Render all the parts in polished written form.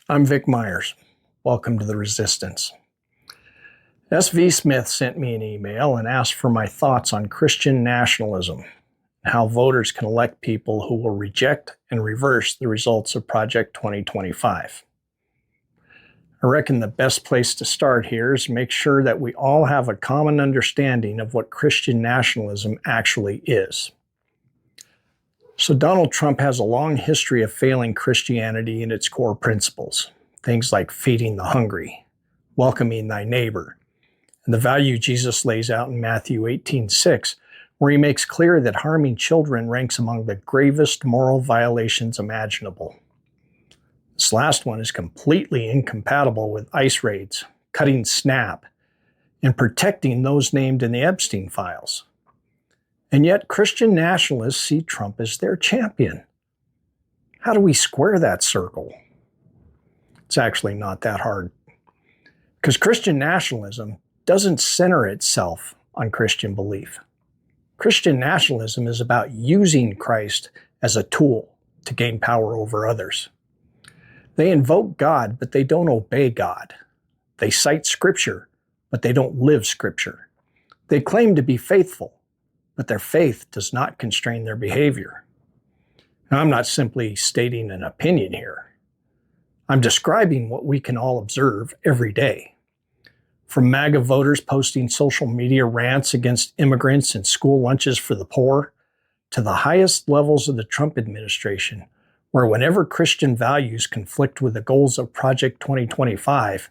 I'm Vic Myers. Welcome to The Resistance. S.V. Smith sent me an email and asked for my thoughts on Christian nationalism and how voters can elect people who will reject and reverse the results of Project 2025. I reckon the best place to start here is make sure that we all have a common understanding of what Christian nationalism actually is. So Donald Trump has a long history of failing Christianity in its core principles, things like feeding the hungry, welcoming thy neighbor, and the value Jesus lays out in Matthew 18:6, where he makes clear that harming children ranks among the gravest moral violations imaginable. This last one is completely incompatible with ICE raids, cutting SNAP, and protecting those named in the Epstein files. And yet Christian nationalists see Trump as their champion. How do we square that circle? It's actually not that hard. Because Christian nationalism doesn't center itself on Christian belief. Christian nationalism is about using Christ as a tool to gain power over others. They invoke God, but they don't obey God. They cite Scripture, but they don't live Scripture. They claim to be faithful, but their faith does not constrain their behavior. Now, I'm not simply stating an opinion here. I'm describing what we can all observe every day. From MAGA voters posting social media rants against immigrants and school lunches for the poor, to the highest levels of the Trump administration, where whenever Christian values conflict with the goals of Project 2025,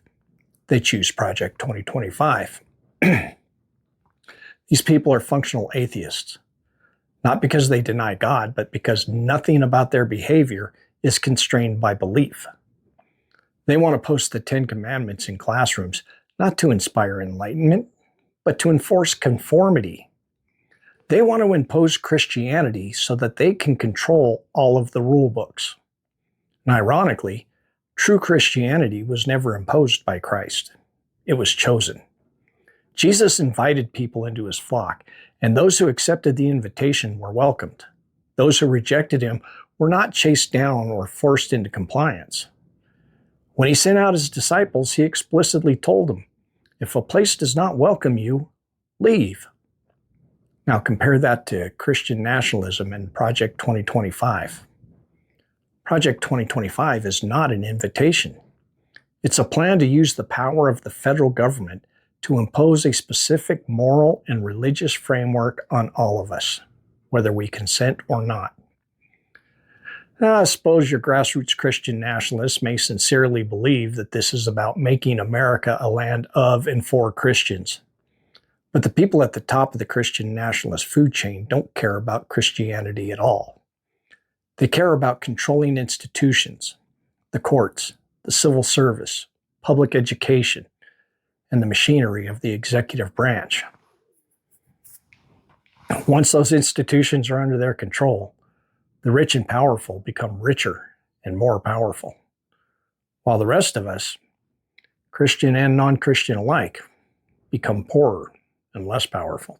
they choose Project 2025. These people are functional atheists, not because they deny God, but because nothing about their behavior is constrained by belief. They want to post the 10 Commandments in classrooms, not to inspire enlightenment, but to enforce conformity. They want to impose Christianity so that they can control all of the rule books. And ironically, true Christianity was never imposed by Christ. It was chosen. Jesus invited people into his flock, and those who accepted the invitation were welcomed. Those who rejected him were not chased down or forced into compliance. When he sent out his disciples, he explicitly told them, if a place does not welcome you, leave. Now compare that to Christian nationalism and Project 2025. Project 2025 is not an invitation. It's a plan to use the power of the federal government to impose a specific moral and religious framework on all of us, whether we consent or not. Now, I suppose your grassroots Christian nationalists may sincerely believe that this is about making America a land of and for Christians. But the people at the top of the Christian nationalist food chain don't care about Christianity at all. They care about controlling institutions, the courts, the civil service, public education, and the machinery of the executive branch. Once those institutions are under their control, the rich and powerful become richer and more powerful, while the rest of us, Christian and non-Christian alike, become poorer and less powerful.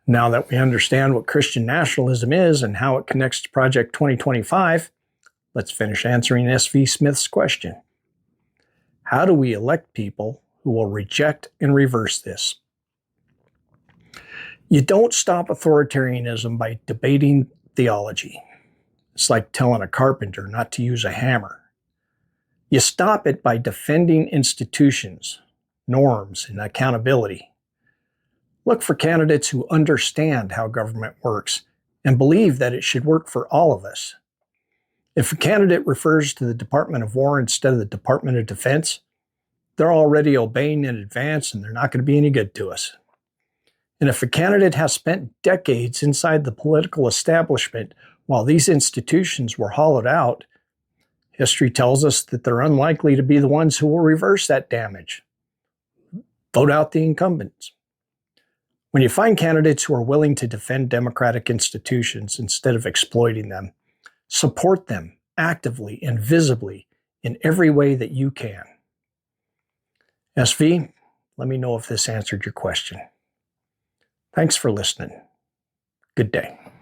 Now that we understand what Christian nationalism is and how it connects to Project 2025, let's finish answering S.V. Smith's question. How do we elect people who will reject and reverse this? You don't stop authoritarianism by debating theology. It's like telling a carpenter not to use a hammer. You stop it by defending institutions, norms, and accountability. Look for candidates who understand how government works and believe that it should work for all of us. If a candidate refers to the Department of War instead of the Department of Defense, they're already obeying in advance and they're not going to be any good to us. And if a candidate has spent decades inside the political establishment while these institutions were hollowed out, history tells us that they're unlikely to be the ones who will reverse that damage. Vote out the incumbents. When you find candidates who are willing to defend democratic institutions instead of exploiting them, support them actively and visibly in every way that you can. SV, let me know if this answered your question. Thanks for listening. Good day.